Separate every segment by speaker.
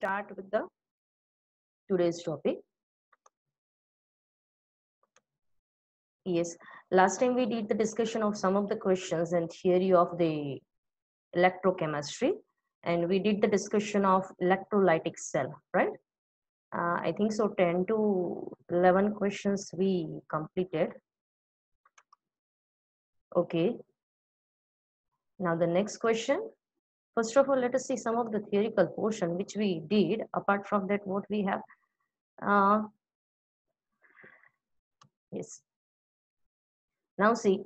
Speaker 1: start with the today's topic. Yes, last time we did the discussion of some of the questions and theory of the electrochemistry, and we did the discussion of electrolytic cell, right? I think so 10 to 11 questions we completed. Okay, now the next question. First of all, let us see some of the theoretical portion which we did. Apart from that, what we have. Yes. Now see,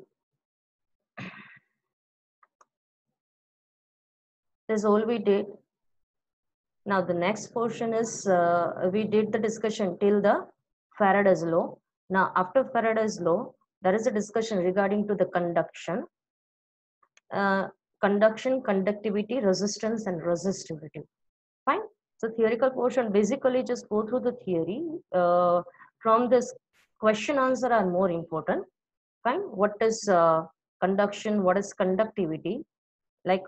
Speaker 1: this is all we did. Now the next portion is we did the discussion till the Faraday's law. Now after Faraday's law, there is a discussion regarding to the conduction, conductivity, resistance, and resistivity. Fine. So theoretical portion basically just go through the theory. From this question answer are more important. Fine. What is conduction? What is conductivity? Like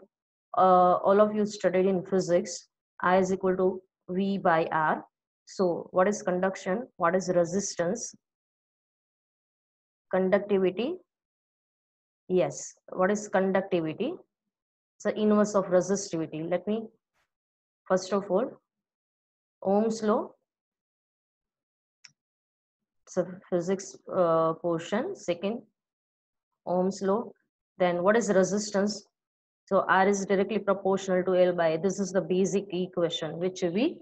Speaker 1: all of you studied in physics, I is equal to V by R. So what is conduction? What is resistance? Conductivity. Yes. What is conductivity? It's the inverse of resistivity. Let me, first of all, Ohm's law. It's a physics portion. Second, Ohm's law. Then what is resistance? So R is directly proportional to L by A. This is the basic equation which we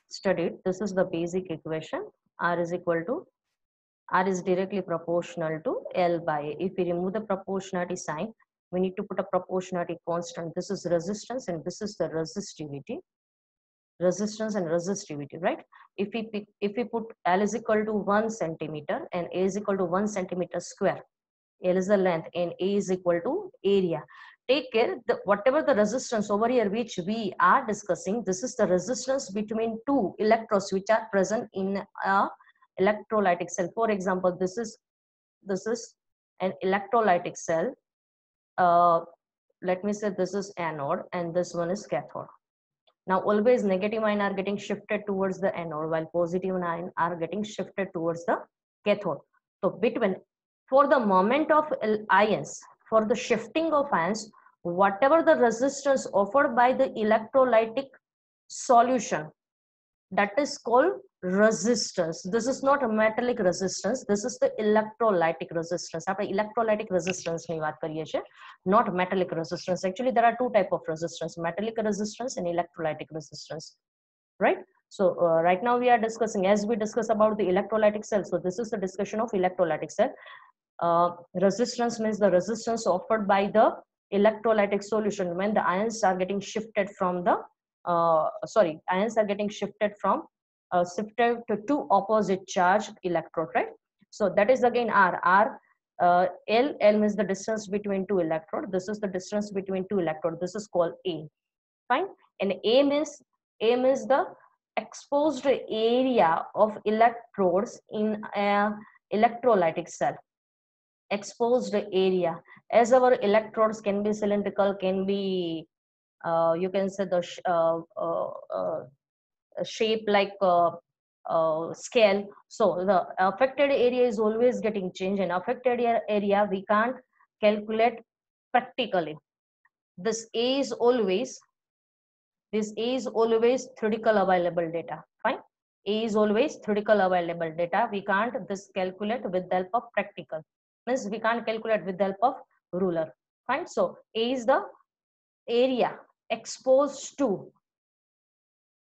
Speaker 1: studied. This is the basic equation. R is equal to, R is directly proportional to L by A. If we remove the proportionality sign, we need to put a proportionality constant. This is resistance and this is the resistivity. Resistance and resistivity, right? If we put L is equal to 1 centimeter and A is equal to 1 centimeter square, L is the length and A is equal to area. Take care, whatever the resistance over here which we are discussing, this is the resistance between two electrodes which are present in a electrolytic cell. For example, this is an electrolytic cell. Let me say this is anode and this one is cathode. Now always negative ion are getting shifted towards the anode while positive ion are getting shifted towards the cathode. So between, for the moment of ions, for the shifting of ions, whatever the resistance offered by the electrolytic solution, that is called resistance. This is not a metallic resistance, this is the electrolytic resistance. After electrolytic resistance ni વાત કરીએ છીએ, not metallic resistance. Actually there are two type of resistance, metallic resistance and electrolytic resistance, right? So right now we are discussing, as we discuss about the electrolytic cell, so this is the discussion of electrolytic cell. Resistance means the resistance offered by the electrolytic solution when the ions are getting shifted from the ions are getting shifted from shifted to two opposite charged electrode, right? So that is again R. L means the distance between two electrode. This is the distance between two electrode. This is called A. Fine. And A means the exposed area of electrodes in a electrolytic cell. Exposed area, as our electrodes can be cylindrical, can be you can say the shape like scale. So the affected area is always getting changed, and affected area we can't calculate practically. This is always theoretical available data. Fine. A is always theoretical available data. We can't this calculate with the help of practical. Means we can't calculate with the help of ruler. Fine. So A is the area exposed to,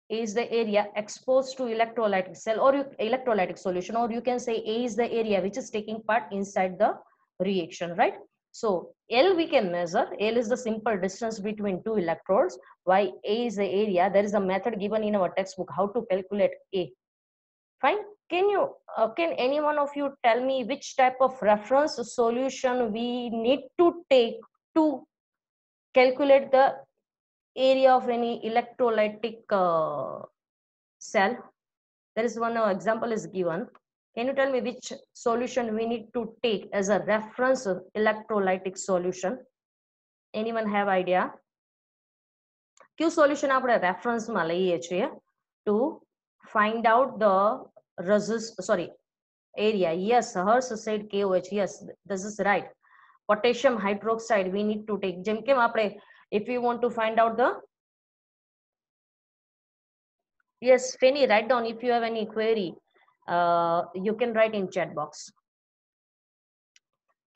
Speaker 1: is the area exposed to electrolytic cell or electrolytic solution, or you can say A is the area which is taking part inside the reaction, right? So L we can measure. L is the simple distance between two electrodes. Why A is the area? There is a method given in our textbook how to calculate A. Fine. Can any one of you tell me which type of reference solution we need to take to calculate the area of any electrolytic cell? There is one example is given. Can you tell me which solution we need to take as a reference electrolytic solution? Anyone have idea? Q solution આપણે reference માં લઈએ છીએ. to find out the area. Yes, Hers said KOH. Yes, this is right. Potassium hydroxide we need to take. જેમ કેમ આપણે if you want to find out the yes, Fanny, write down if you have any query. You can write in chat box.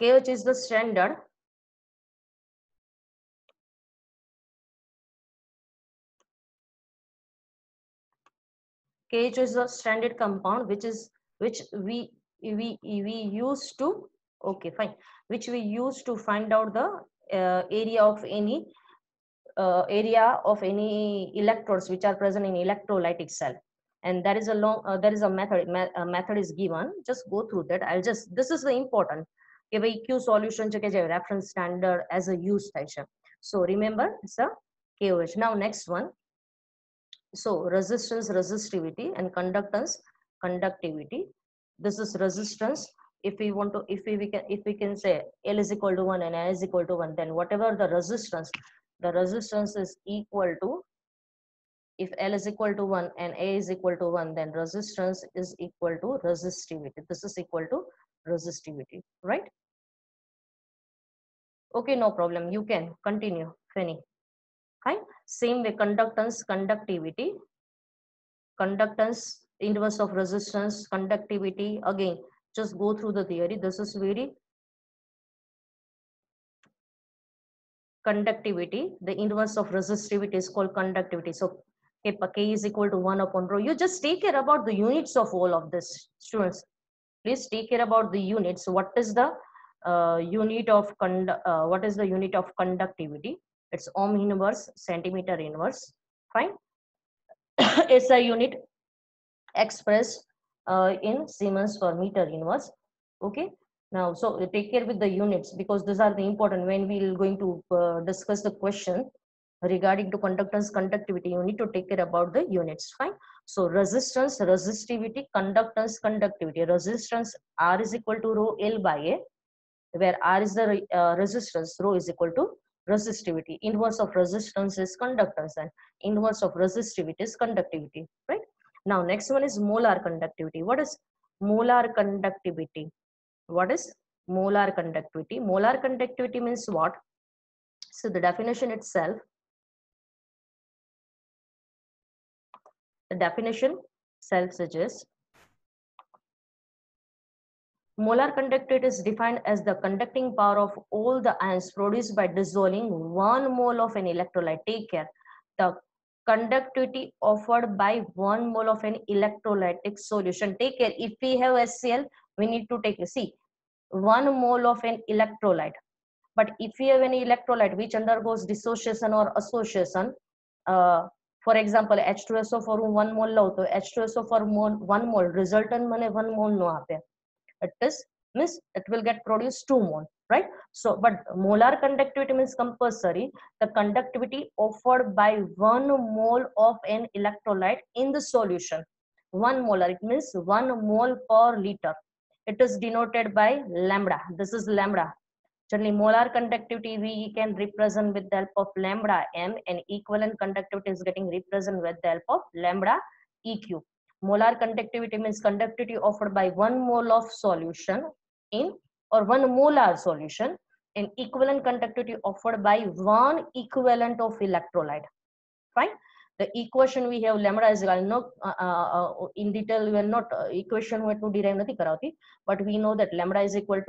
Speaker 1: KOH is the standard. KH is a stranded compound which we use to okay fine which we use to find out the area of any electrodes which are present in electrolytic cell, and there is a method is given. Just go through that. This is the important કે ભાઈ Q solution છે કે જે reference standard as a use થાય છે. So remember it's a KOH. Now next one. So resistance, resistivity, and conductance, conductivity. This is resistance. If we can say L is equal to 1 and A is equal to 1, then whatever the resistance is equal to, if L is equal to 1 and A is equal to 1, then resistance is equal to resistivity. This is equal to resistivity, right? Okay, no problem. You can continue, Fanny. Fine. Same way, conductance, conductivity. Conductance, inverse of resistance, conductivity. Again, just go through the theory. This is very conductivity. The inverse of resistivity is called conductivity. So K is equal to 1 upon rho. You just take care about the units of all of this, students. Please take care about the units. What is the unit of conductivity? It's ohm inverse, centimeter inverse. Fine. It's a unit expressed in Siemens per meter inverse. Okay. Now, so take care with the units because these are the important when we are going to discuss the question regarding to conductance, conductivity. You need to take care about the units. Fine. So resistance, resistivity, conductance, conductivity. Resistance R is equal to rho L by A, where R is the resistance, rho is equal to resistivity. Inverse of resistance is conductance and inverse of resistivity is conductivity, right? Now next one is molar conductivity. What is molar conductivity? What is molar conductivity? Molar conductivity means what? So the definition itself, the definition self suggests molar conductivity is defined as the conducting power of all the ions produced by dissolving 1 mole of an electrolyte. Take care. The conductivity offered by 1 mole of an electrolytic solution. Take care. If we have HCl, we need to take, see, 1 mole of an electrolyte. But if we have any electrolyte which undergoes dissociation or association, for example, H2SO for 1 mole લો તો H2SO for 1 mole resultant મને 1 mole નો આપે. It is means it will get produced 2 mole, right? So but molar conductivity means compulsory the conductivity offered by 1 mole of an electrolyte in the solution. 1 molar, it means 1 mole per liter. It is denoted by lambda. This is lambda. Generally molar conductivity we can represent with the help of lambda m, and equivalent conductivity is getting represented with the help of lambda eq. Molar conductivity means conductivity offered by 1 mole of solution in or 1 molar solution, and equivalent conductivity offered by 1 equivalent of electrolyte. Fine. The equation we have lambda is not in detail we are not equation we to derive nathi karavati, but we know that lambda is equal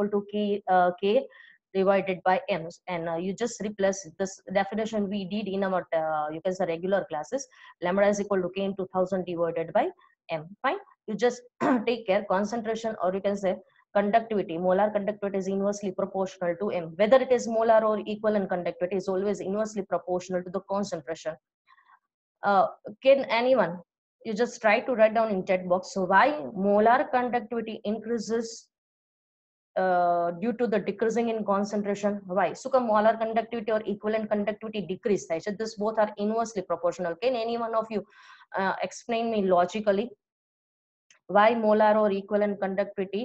Speaker 1: to k divided by m, and you just replace this definition we did in our you can say regular classes. Lambda is equal to k into 1000 divided by m. Fine. You just take care concentration, or you can say conductivity. Molar conductivity is inversely proportional to m. Whether it is molar or equivalent conductivity is always inversely proportional to the concentration. Can anyone, you just try to write down in chat box, so why molar conductivity increases due to the decreasing in concentration? Why? So molar conductivity or equivalent conductivity decrease થાય છે. This both are inversely proportional. Can any one of you explain me logically why molar or equivalent conductivity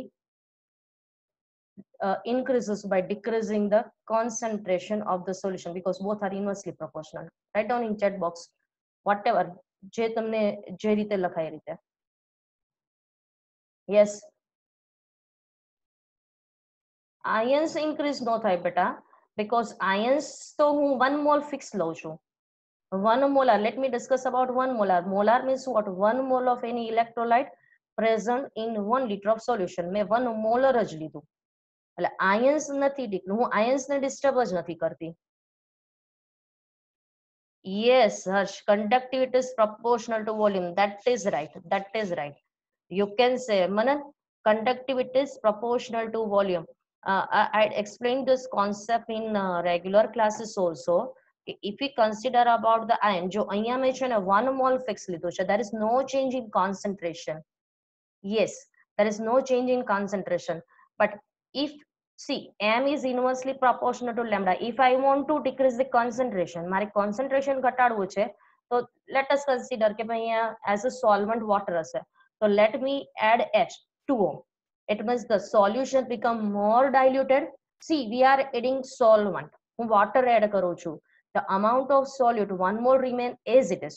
Speaker 1: increases by decreasing the concentration of the solution? Because both are inversely proportional. Write down in chat box. whatever જે તમને જે રીતે લખાય એ રીતે. Yes, ions increase no થાય બેટા, because ions તો હું 1 mole fix લઉં છું. 1 molar, let me discuss about 1 molar. Molar means what? 1 mole of any electrolyte present in 1 liter of solution. મેં 1 molar જ લીધું, એટલે ions નથી દીકરું, હું ions ને disturb જ નથી કરતી. Yes, Harsh, conductivity is proportional to volume. That is right. That is right. You can say, Manan, conductivity is proportional to volume. I explained this concept in regular classes also. If we consider about the ion, jo અહીંયા મેં છે ને 1 mole fix લીધું છે, there is no change in concentration. Yes, there is no change in concentration. But if, see, m is inversely proportional to lambda. If I want to decrease the concentration, મારે concentration ઘટાડવું છે, તો let us consider કે ભાઈ અહીંયા as a solvent water હશે, so let me add H2O. It means the solution become more diluted. See, we are adding solvent, હું water add કરું છું, the amount of solute 1 mole remain as it is.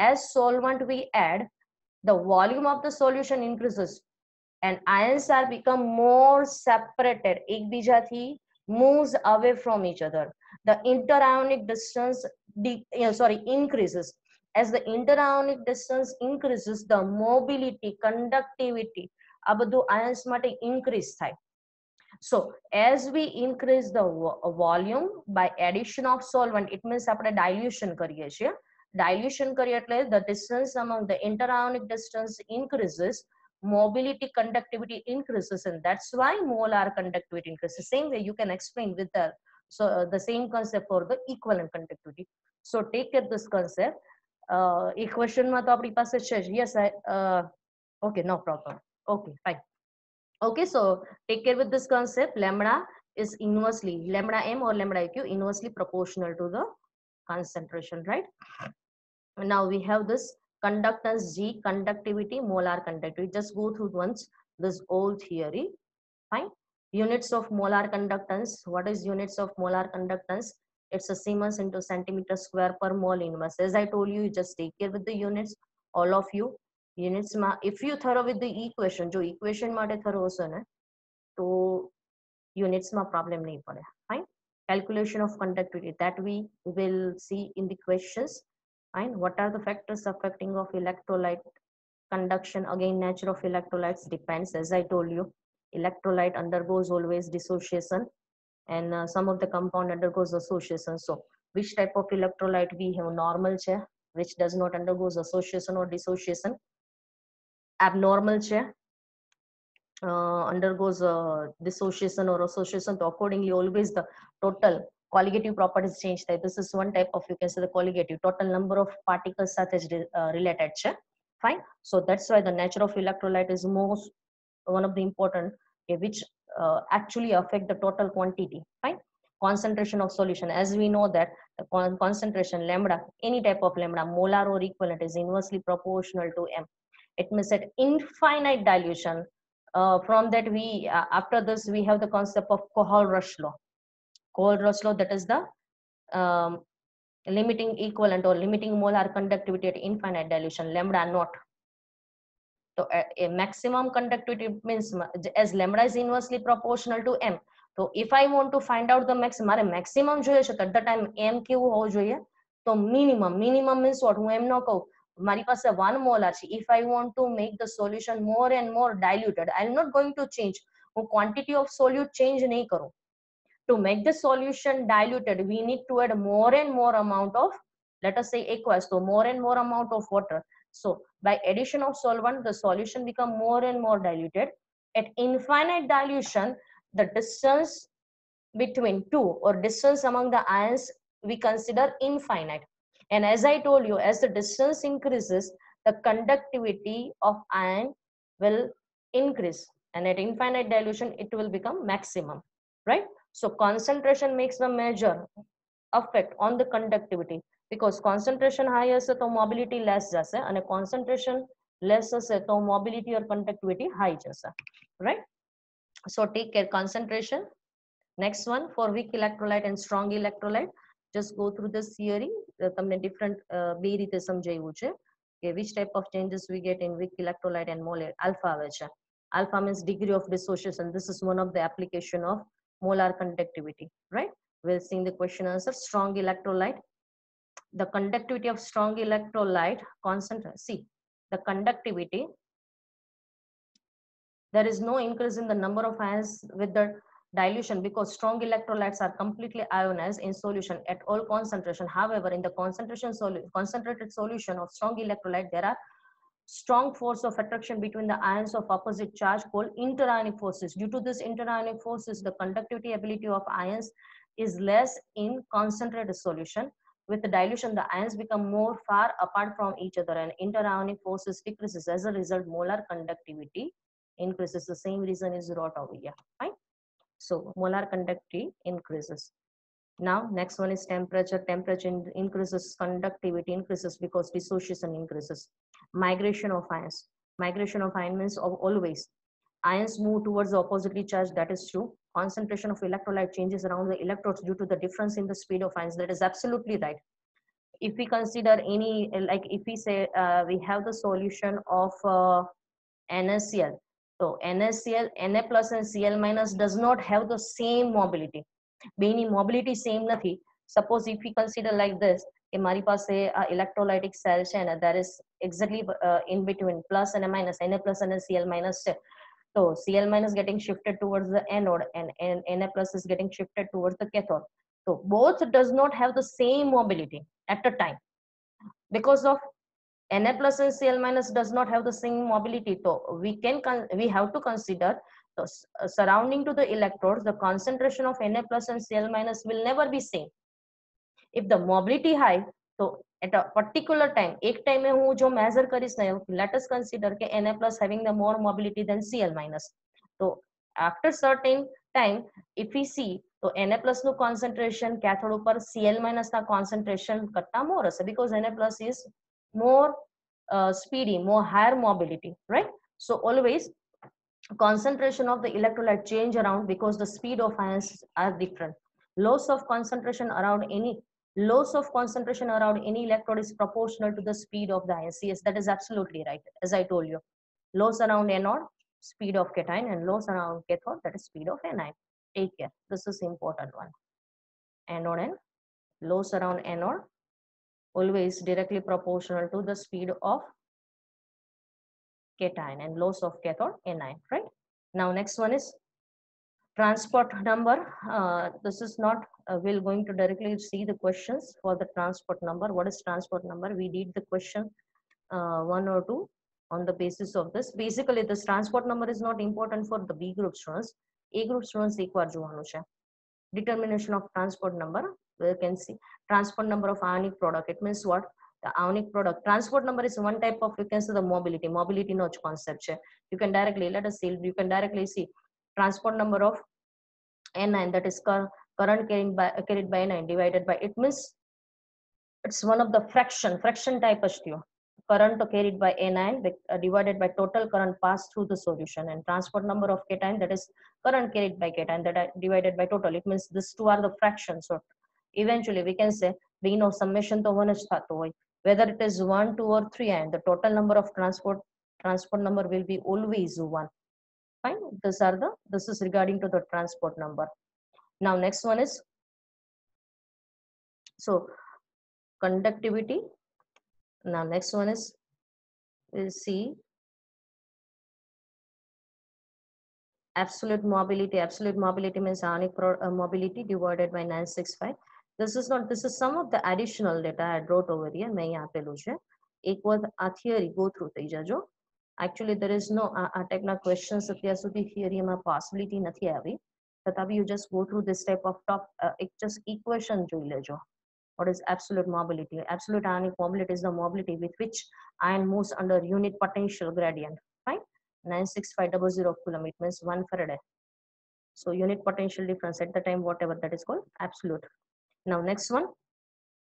Speaker 1: As solvent we add, the volume of the solution increases and ions are become more separated, ekbijathi moves away from each other. The interionic distance increases. As the interionic distance increases, the mobility, conductivity, આ બધું ions માટે increase થાય. So as we increase the volume by addition of solvent, it means આપણે dilution કરીએ છીએ. Dilution કરીએ એટલે the distance among the interionic distance increases, mobility, conductivity increases, and that's why molar conductivity increases. Same way you can explain with the same concept for the equivalent conductivity. So take care this concept. Equation માં તો આપણી પાસે છે જ. Yes, okay, no problem. Okay, fine. Okay, so take care with this concept. Lambda is inversely, lambda m or lambda q inversely proportional to the concentration, right? Now we have this conductance G, conductivity, molar conductivity. Just go through once this whole theory. Fine. Units of molar conductance. What is units of molar conductance? It's a Siemens into centimeter square per mole inverse. As I told you, just take care with the units, all of you. Units ma, if you thorough with the equation, jo equation માટે thorough હશે ને, તો units ma problem નહીં પડે. Fine. Calculation of conductivity, that we will see in the questions. Fine. What are the factors affecting of electrolyte conduction? Again, nature of electrolytes depends. As I told you, electrolyte undergoes always dissociation, and some of the compound undergoes association. So which type of electrolyte we have? Normal chair, which does not undergoes association or dissociation. Abnormal chair undergoes dissociation or association. So accordingly, always the total colligative properties change. This is one type of, you can say, the colligative, total number of particles સાથે related છે. Fine. So that's why the nature of electrolyte is most one of the important, which actually affect the total quantity. Fine. Concentration of solution, as we know that the concentration lambda, any type of lambda, molar or equivalent, is inversely proportional to m. It means that infinite dilution. From that we after this we have the concept of Kohl-Rush law. Kohl-Rush law, that is the limiting equivalent or limiting molar conductivity at infinite dilution, lambda naught. So a maximum conductivity means, as lambda is inversely proportional to m, so if I want to find out the maximum, મારે maximum જોઈએ છે, at the time m કેવું હોવું જોઈએ? તો minimum means what? હું એમ ન કહું મારી પાસે 1 molar છે. If I want to make the solution more and more diluted, I'm not going to change, હું quantity of solute change નહીં કરું. To make the solution diluted, we need to add more and more amount of, let us say, aqueous, so more and more amount of water. So by addition of solvent, the solution become more and more diluted. At infinite dilution, the distance between two, or distance among the ions, we consider infinite. And as I told you, as the distance increases, the conductivity of ion will increase, and at infinite dilution it will become maximum, right? So concentration makes the major effect on the conductivity, because concentration high hase to mobility less jase, and concentration less hase to mobility or conductivity high jase, right? So take care. Concentration. Next one, for weak electrolyte and strong electrolyte. just go through this theory. તમને different બે રીતે સમજાવ્યું છે કે which type of changes we get in weak electrolyte and molar alpha આવે છે. Alpha means degree of dissociation. This is one of the application of molar conductivity, right? We'll see in the question answer. Strong electrolyte, the conductivity of strong electrolyte concentrate. See, the conductivity, there is no increase in the number of ions with the dilution because strong electrolytes are completely ionized in solution at all concentration. However, in the concentrated solution of strong electrolyte, there are strong force of attraction between the ions of opposite charge called interionic forces. Due to this interionic forces, the conductivity ability of ions is less in concentrated solution. With the dilution, the ions become more far apart from each other and interionic forces decreases. As a result, molar conductivity increases. The same reason is wrought over here, right? So molar conductivity increases. Now next one is temperature. Temperature increases, conductivity increases because dissociation increases. Migration of ions. Migration of ion means always ions move towards the oppositely charged. That is true. Concentration of electrolyte changes around the electrodes due to the difference in the speed of ions. That is absolutely right. If we consider any, like if we say we have the solution of NaCl. So NaCl, Na plus and Cl minus does not have the same mobility. બેની mobility same નથી. Suppose if V consider like this કે મારી પાસે આ electrolytic cell છે ને there is exactly in between plus અને minus, Na plus અને Cl માઇનસ છે. તો Cl minus getting shifted towards the anode and Na plus is getting shifted towards the cathode. So both does not have the same mobility at a time. Because of Na plus and Cl minus does not have the same mobility, so we have to consider the surrounding to the electrodes, the concentration of Na plus and Cl minus will never be same. If the mobility high, so at a particular time, एक time में हूँ जो measure करीस ना, let us consider के Na plus having the more mobility than Cl minus. So after certain time, if we see, तो Na plus નું concentration cathode ઉપર Cl minus ના concentration કરતા more હશે because Na plus is more speedy, more higher mobility, right? So always concentration of the electrolyte change around because the speed of ions are different. Loss of concentration around any electrode is proportional to the speed of the ions. Yes, that is absolutely right. As I told you, loss around anode, speed of cation, and loss around cathode, that is speed of anion. Take care, this is important one. Anode and loss around anode always directly proportional to the speed of cation and loss of cathode anion, right? Now next one is transport number. This is not we're going to directly see the questions for the transport number. What is transport number? We did the question 1 or 2 on the basis of this. Basically this transport number is not important for the B group students. A group students એકવાર જોવાનું છે. Determination of transport number, we can see transport number of ionic product. It means what? The ionic product transport number is one type of, you can see the mobility no concept. You can directly, let us see, you can directly see transport number of anion, that is current carried by anion divided by, it means it's one of the fraction type of current carried by anion divided by total current passed through the solution, and transport number of cation, that is current carried by cation, that are divided by total. It means these two are the fractions. So eventually we can say being of summation to 1 જ થતો હોય, whether it is 1, 2 or 3, and the total number of transport number will be always 1. Fine, this is regarding to the transport number. Now next one is, so conductivity. Now next one is, we'll see absolute mobility. Absolute mobility means ionic mobility divided by 965. This is some of the additional data I wrote over here. मैं यहाँ पे लूँ छे. एक बार आ theory go through થઈ જાજો. Actually there is no type na questions અત્યાર સુધી theory માં possibility નથી આવી. Tatapi you just go through this type of just equation જોઈ લેજો. What is absolute mobility? Absolute ionic mobility is the mobility with which ion moves under unit potential gradient. Fine. 96500 coulomb, it means 1 Faraday. So unit potential difference at the time, whatever, that is called absolute. Now next one,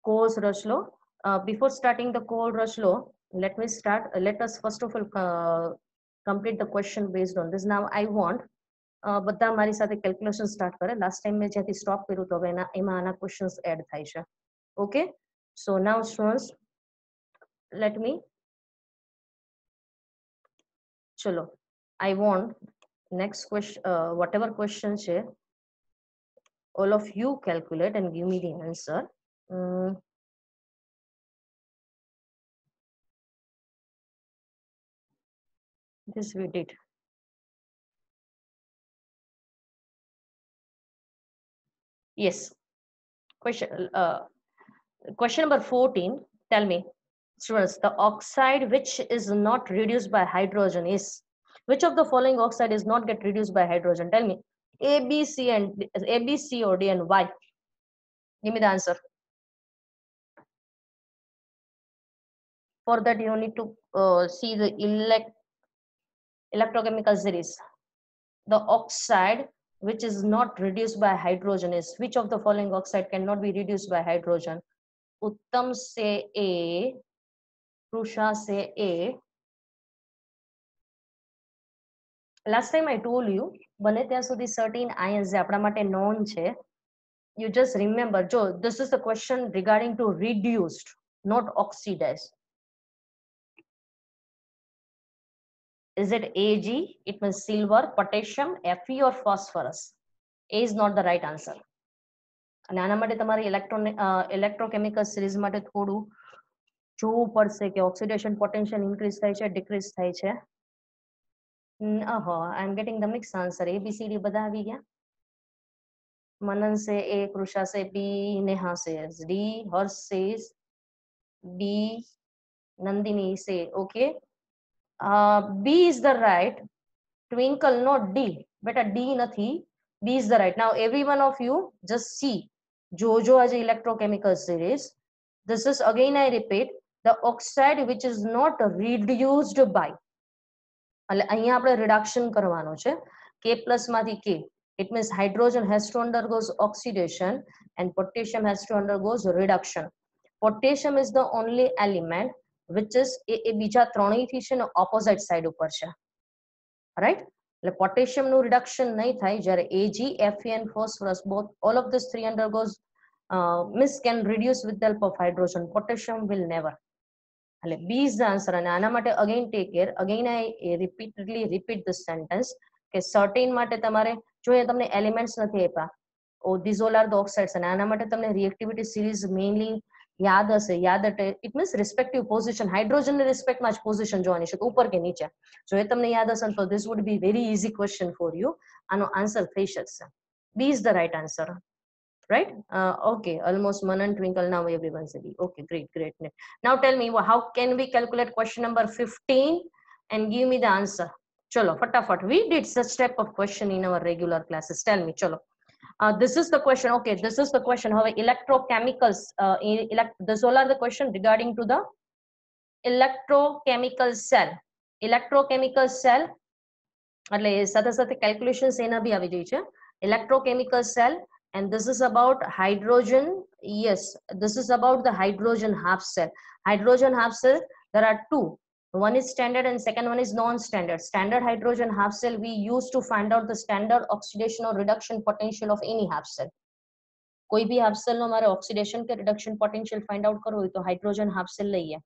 Speaker 1: Coase-Rush law. Before starting the Coase-Rush law, let us first of all complete the question based on this. Now I want બધા મારી સાથે calculation start કરે. Last time મેં જ્યાંથી stop કર્યું તો હવે એમાં આના ક્વેશ્ચન્સ એડ થાય છે. Okay, so now students, let me, chalo, I want next question, whatever questions here, all of you calculate and give me the answer. This we did. Yes. Question number 14. Tell me, students, the oxide which is not reduced by hydrogen is, which of the following oxide is not get reduced by hydrogen? Tell me. A, B, C, and A, B, C, or D, and why? Give me the answer. For that, you need to see the electrochemical series. The oxide which is not reduced by hydrogen is, which of the following oxide cannot be reduced by hydrogen? Uttam say A, Krusha say A. Last time I told you, બને ત્યાં સુધી certain ions જે આપણા માટે known છે, you just remember, જો this is the question regarding to reduced, not oxidized. Is it Ag? It means silver, potassium, Fe, or phosphorus? A is not the right answer. અને આના માટે તમારે electrochemical series માટે થોડું જોવું પડશે કે oxidation potential increase થાય છે, decrease થાય છે. I am getting the mixed answer. A, B, C, D બધા આવી ગયા. Manan say A, Krusha say B, Neha says D, Harsh says B, Nandini say okay. B is the right. Twinkle, not D. Better D nathi. B is the right. Now every one of you just see Jojo as electrochemical series. This is again I repeat, the oxide which is not reduced by. એટલે અહીંયા આપણે reduction કરવાનો છે. K plus માંથી K. It means hydrogen has to undergoes oxidation and potassium has to undergoes reduction. Potassium is the only element which is એ બીજા ત્રણેયથી છે ને opposite side ઉપર છે. Right? એટલે potassium નું reduction નહીં થાય, જ્યારે Ag, Fe and phosphorus both all of this three undergoes means can reduce with the help of hydrogen. Potassium will never. એટલે B is the answer. અને આના માટે again take care, again I repeatedly repeat this sentence કે certain માટે તમારે જો એ તમને elements નથી આપ્યા, these all are the oxides, અને આના માટે તમને reactivity series mainly યાદ હશે. યાદ એટલે it means respective position, hydrogen ની respect માં જ position જોવાની છે, ઉપર કે નીચે. જો એ તમને યાદ હશે તો this would be very easy question for you. આનો answer થઈ શકશે. B is the right answer. Right? Okay, almost Manan, Twinkle, now everyone said okay, great. Now tell me, how can we calculate question number 15 and give me the answer? Chalo, fatafat. We did such type of question in our regular classes. Tell me, chalo. This is the question. Okay, this is the question. How electrochemicals, this all are the question regarding to the electrochemical cell. Electrochemical cell, એટલે સાથે સાથે calculations એના બી આવી જાય છે. Electrochemical cell. And this is about hydrogen. Yes, this is about the hydrogen half cell. Hydrogen half cell, there are two. One is standard and second one is non-standard. Standard hydrogen half cell we use to find out the standard oxidation or reduction potential of any half cell. કોઈ બી half cell નો મારે oxidation કે reduction potential find out કરવો હોય તો hydrogen half cell લઈએ.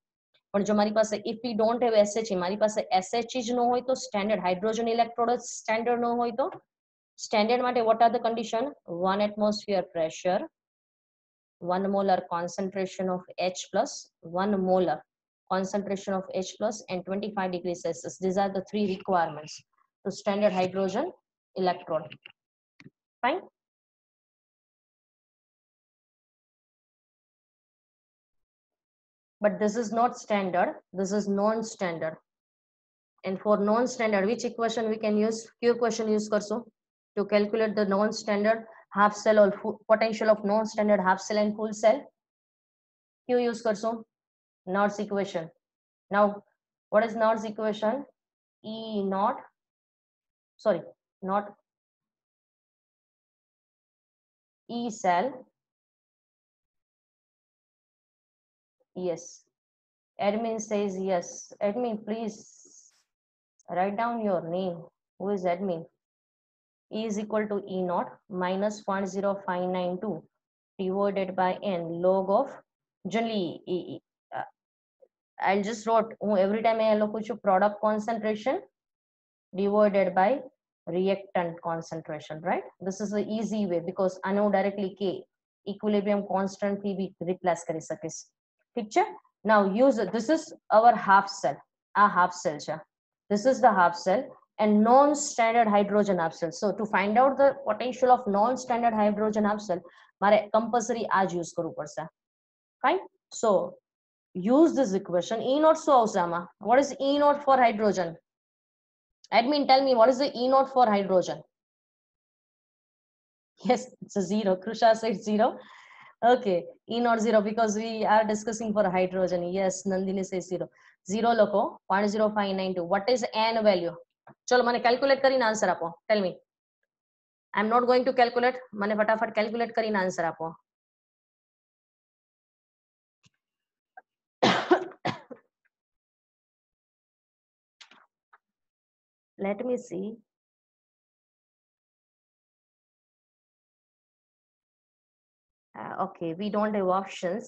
Speaker 1: પણ જો મારી પાસે if we don't have SH, મારી પાસે SH જ ન હોય તો standard hydrogen electrode standard ન હોય તો standard mate what are the condition? 1 atmosphere pressure, 1 molar concentration of H plus, 1 molar concentration of H plus, and 25 degrees Celsius. These are the three requirements to standard hydrogen electrode. Fine. But this is not standard, this is non-standard. And for non-standard, which equation we can use? Q equation use karso to calculate the non-standard half cell or potential of non-standard half cell and full cell. Q use karso, Nernst equation. Now what is Nernst equation? E naught, sorry, not E cell. Yes, admin says yes. Admin, please write down your name. Who is admin? E is equal to E naught minus 0.0592 divided by n log of generally I'll just wrote every time I લખું છું product concentration divided by reactant concentration, right? This is the easy way because I know directly K equilibrium constant થી બી replace કરી શકીશ. ઠીક છે? Now use it. This is our half cell. આ half cell છે. This is the half cell and non-standard hydrogen half cell. So to find out the potential of non-standard hydrogen half cell, મારે compulsory આ જ use કરવું પડશે. Fine? So use this equation. E naught શું આવશે આમાં? What is E naught for hydrogen? Admin, tell me what is the E naught for hydrogen? Yes, it's a zero. Krusha said zero. Okay, E naught zero because we are discussing for hydrogen. Yes, Nandini says zero. Zero loko 0.0592. What is n value? Chalo mane calculate કરીને answer આપો. Tell me. I'm not going to calculate. મને ફટાફટ calculate કરીને answer આપો. Let me see. Okay, we don't have options,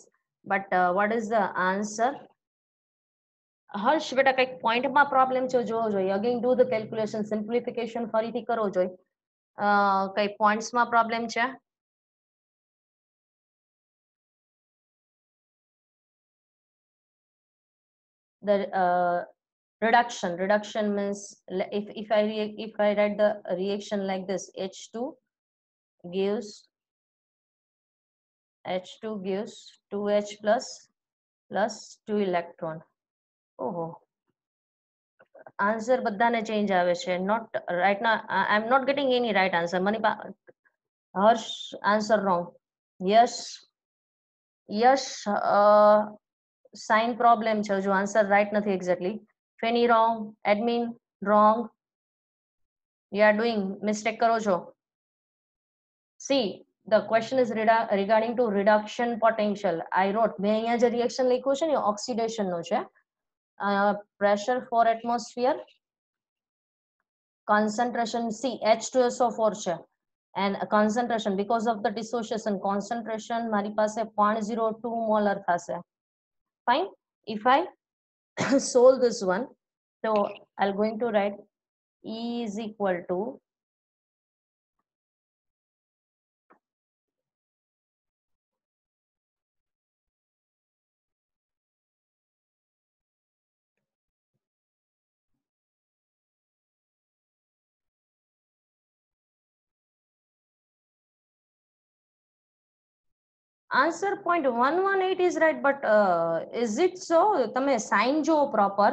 Speaker 1: but what is the answer? હર્ષ બેટા કઈક પોઈન્ટમાં problem છે જોવો જોઈએ. Again do the calculation, simplification ફરીથી કરવો જોઈએ. કઈ પોઈન્ટ્સમાં પ્રોબ્લેમ છે? The reduction means if I write the reaction like this, H2 gives 2H plus 2 electron. Oh, answer બધાને ચેન્જ આવે છે. Not right now. I'm not getting any right answer. Manipa, Harsh, answer wrong. Yes, sign problem છે. જો answer right નથી exactly. Fanny wrong. Admin wrong. You are doing mistake કરો છો. See, the question is regarding to reduction potential. I wrote મેં અહીંયા જે reaction લખ્યું છે ને oxidation નો છે. Pressure for atmosphere, concentration C H2SO4 છે and concentration because of the dissociation concentration મારી પાસે 0.02 molar થશે. Fine. If I solve this one, so I'm going to write E is equal to answer 0.118 is right, but is it so? તમે sign jo proper.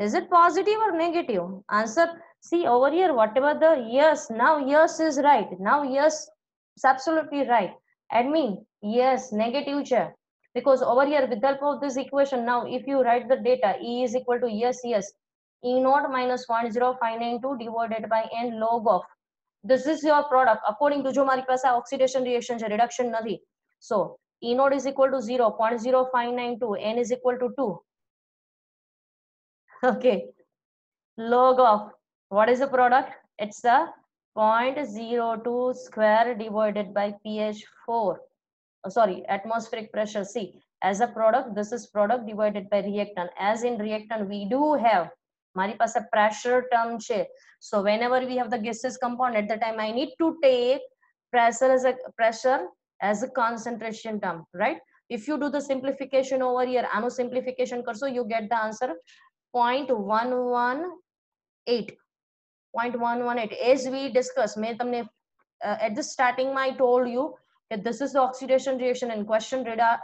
Speaker 1: Is it positive or negative? Answer. See over here, whatever the yes, now yes is right. Now yes is absolutely right. Admin, yes, negative છે. Because over here, with the help of this equation, now if you write the data, E is equal to yes, E naught minus 0.0592 divided by n log of. This is your product. According to jo મારી પાસે oxidation reaction છે, reduction નથી. So E naught is equal to 0.0592, n is equal to 2. Okay. Log of what is the product? It's the 0.02 square divided by pH4. Sorry, atmospheric pressure. See, as a product, this is product divided by reactant. As in reactant, we do have મારી પાસે pressure term છે. So whenever we have the gaseous compound, at the time I need to take pressure as a concentration term, right? If you do the simplification over here, આનો simplification કરશો, you get the answer 0.118. As we discussed, may તમને at the starting I told you that this is the oxidation reaction and question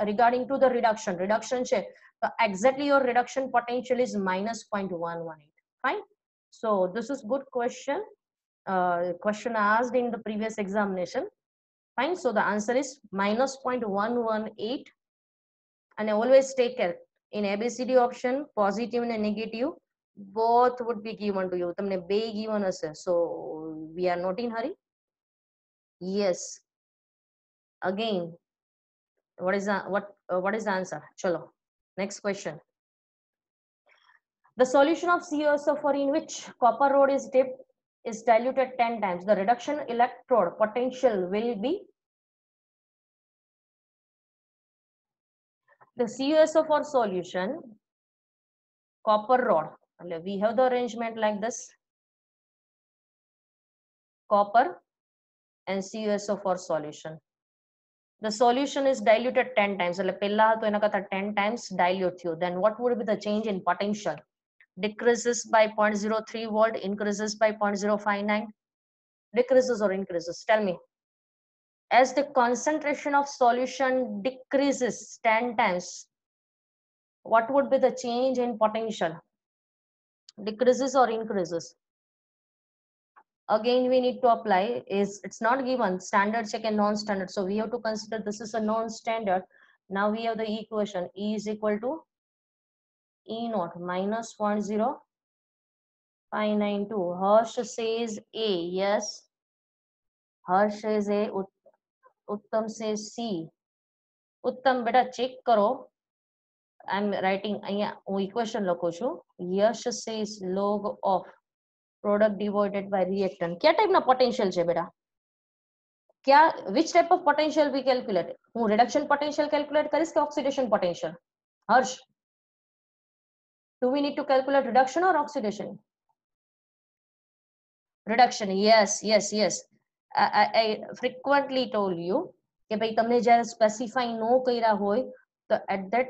Speaker 1: regarding to the reduction છે. So exactly your reduction potential is minus 0.118. Fine. So this is good question. Question asked in the previous examination. Fine. So the answer is minus 0.118. And always take care. In ABCD option, positive and negative, both would be given to you. તમને બે given હશે. So we are not in hurry. Yes. Again, what is the answer? Chalo. Next question. The solution of CuSO4 in which copper rod is dipped is diluted 10 times. The reduction electrode potential will be the CuSO4 solution, copper rod. We have the arrangement like this: copper and CuSO4 solution. The solution is diluted 10 times. પહેલા હતો એના કરતા 10 times dilute થયું. Then what would be the change in potential? Decreases by 0.03 volt, increases by 0.059, decreases or increases? Tell me. As the concentration of solution decreases 10 times, what would be the change in potential? Decreases or increases? Again, we need to apply, is it's not given standard check and non-standard, so we have to consider this is a non-standard. Now we have the equation: E is equal to E naught minus 0.0592. Harsh says A. Yes, Harsh says A. Uttam says C. Uttam, beta check karo. I'm writing હું equation લખું છું. Yash says log of product divided by reactant. क्या type ना potential છે बेटा? क्या which type of potential we calculate? હું reduction potential calculate કરીશ કે oxidation potential? Harsh, do we need to calculate reduction or oxidation? Reduction. Yes, yes, yes. I frequently told you કે ભાઈ તમને જ્યારે specify no કર્યા હોય તો at that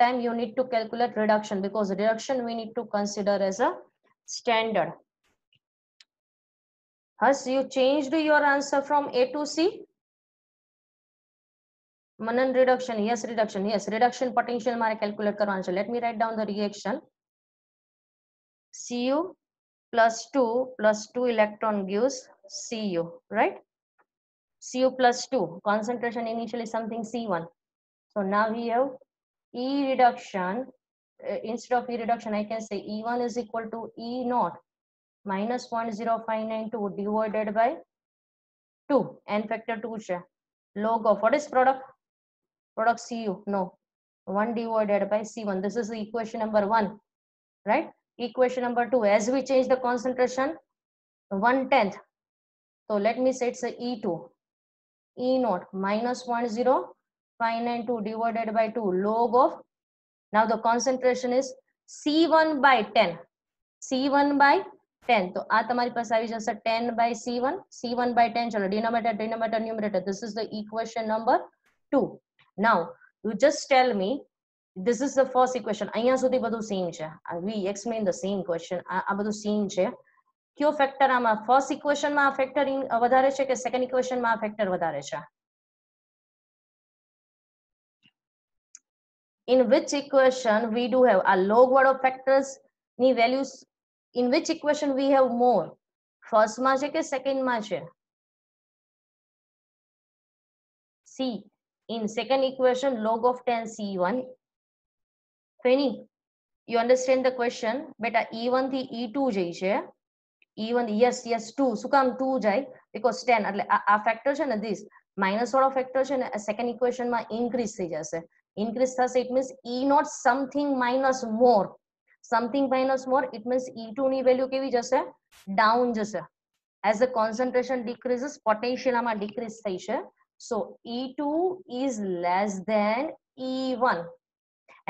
Speaker 1: time you need to calculate reduction, because reduction we need to consider as a standard. Has you changed your answer from A to C? Manan, reduction. Yes, reduction. Yes, reduction potential mare calculate karવાનું છે. Let me write down the reaction. Cu plus 2 electron gives Cu, right? Cu plus 2, concentration initially something C1. So now we have E reduction. Instead of E reduction, I can say E1 is equal to E naught minus 0.0592 divided by 2, n factor 2 છે. Log of what is product? Product Cu, no, 1 divided by C1. This is the equation number 1, right? Equation number 2, as we change the concentration 1/10, so let me say it's a E2, E naught minus 0.0592 divided by 2 log of, now the concentration is C1 by 10, C1 by 10. તો આ તમારી પાસે આવી જશે 10 by C1, C1 by 10. ચલો, denominator, numerator. This is the equation number 2. Now you just tell me, this is the first equation. અહીંયા સુધી બધું સેમ છે. We explain the same question. આ બધું સેમ છે. કયો ફેક્ટર આમાં ફર્સ્ટ ઇક્વેશન માં આ ફેક્ટર વધારે છે કે સેકન્ડ ઇક્વેશન માં આ ફેક્ટર વધારે છે? In which equation we do have a log word of factors ની values? In which equation we have more? First માં છે કે second માં છે? C. In second equation, log of 10 C1. Fanny, you understand the question? Beta E1 થી E2 જઈ છે. E1, yes, 2. શું કામ 2 જાય? Because 10 એટલે આ factor છે ને, this minus વાળો factor છે ને, second equation માં increase થઈ જશે. Increase થશે, it means E naught something minus more. Something minus more, it means E2 ની value કેવી જશે? Down જશે. As the concentration decreases, potential આમાં decrease થઈ છે. So E2 is less than E1,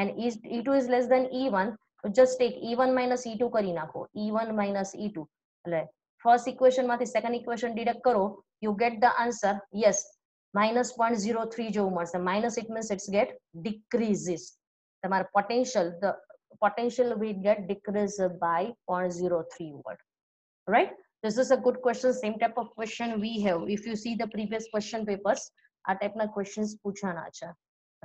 Speaker 1: and E2 is less than E1. So just take E1 minus E2 કરી નાખો. E1 minus E2. એટલે first equation માંથી second equation deduct કરો, you get the answer. Yes, minus 0.03 જેવું મળશે. Minus, it means it's get decreases. તમારા potential, the potential will get decreased by 0.03 volt, right? This is a good question. Same type of question we have. If you see the previous question papers, આ type ના questions પૂછાના છે,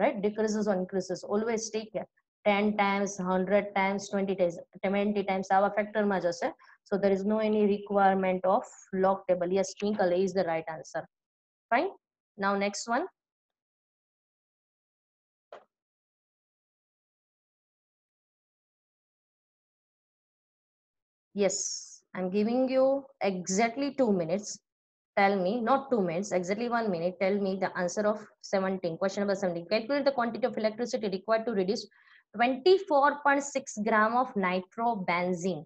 Speaker 1: right? Decreases or increases, always take care. 10 times, 100 times, 20 times, 20 times આવા factor માં જશે. So there is no any requirement of log table. Yes, twinkle is the right answer. Fine. Now next one. Yes, I'm giving you exactly 2 minutes. Tell me, not 2 minutes, exactly 1 minute. Tell me the answer of 17. Question number 17. Calculate the quantity of electricity required to reduce 24.6 gram of nitrobenzene.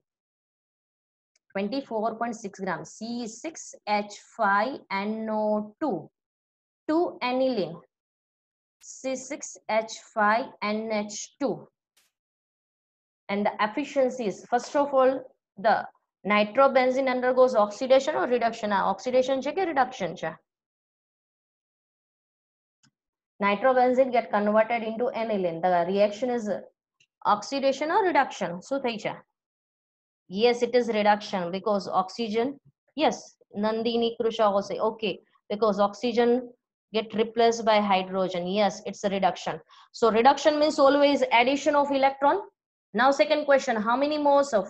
Speaker 1: 24.6 grams. C6H5NO2. 2 aniline, C6H5NH2. And the efficiencies, first of all, the nitrobenzene undergoes oxidation or reduction. Oxidation che ke reduction che? Nitrobenzene get converted into aniline. The reaction is oxidation or reduction. So thai cha? Yes, it is reduction because oxygen. Yes, Nandini Krusha will say okay because oxygen get replaced by hydrogen. Yes, it's a reduction. So reduction means always addition of electron. Now second question, how many moles of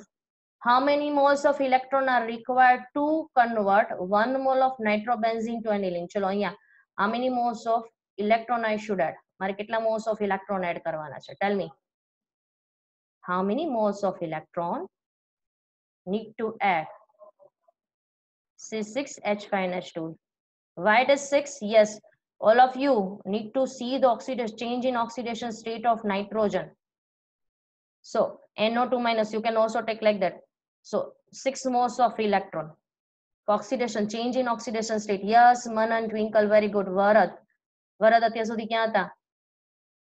Speaker 1: electron are required to convert 1 mole of nitrobenzene to aniline? Chalo અહીંયા how many moles of electron I should add? મારે કેટલા moles of electron add કરવાના છે? Tell me. How many moles of electron need to add? C6H5NH2. Why it is 6? Yes, all of you need to see the oxidation change in oxidation state of nitrogen. So NO2 minus, you can also take like that. So 6 moles of electron. Oxidation, change in oxidation state. Yes, Manan, Twinkle, very good. Varad atya sudhi kya tha?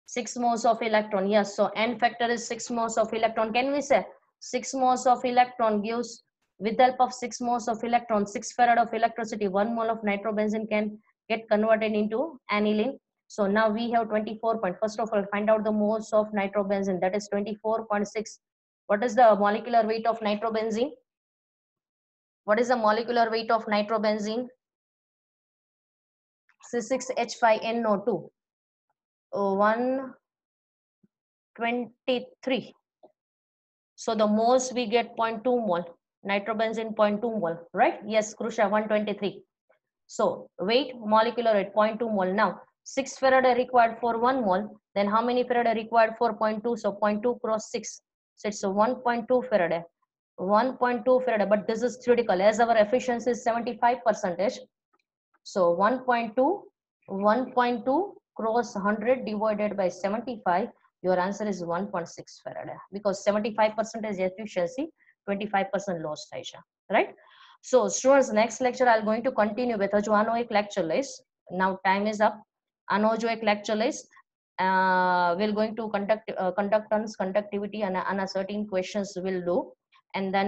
Speaker 1: 6 moles of electron. Yes, so N factor is 6 moles of electron. Can we say 6 moles of electron gives, with the help of 6 moles of electron, 6 farad of electricity, 1 mole of nitrobenzene can get converted into aniline. So now we have 24 point. First of all, find out the moles of nitrobenzene. That is 24.6. What is the molecular weight of nitrobenzene? What is the molecular weight of nitrobenzene? C6H5NO2. 123. So the moles we get 0.2 mole. Nitrobenzene 0.2 mole, right? Yes, Krusha, 123. So weight, molecular weight 0.2 mole. Now 6 Faraday required for 1 mole. Then how many Faraday required for 0.2? So 0.2 cross 6. So it's a 1.2 Faraday. 1.2 Faraday. But this is critical as our efficiency is 75%. So 1.2 cross 100 divided by 75. Your answer is 1.6 Faraday because 75% is efficiency, 25% loss થાય છે, right? So students, next lecture I'm going to continue with હજુ આનો એક lecture લઈશ. Now time is up. આનો હજુ એક lecture લઈશ. We're going to conduct conductance, conductivity and certain questions we'll do, and then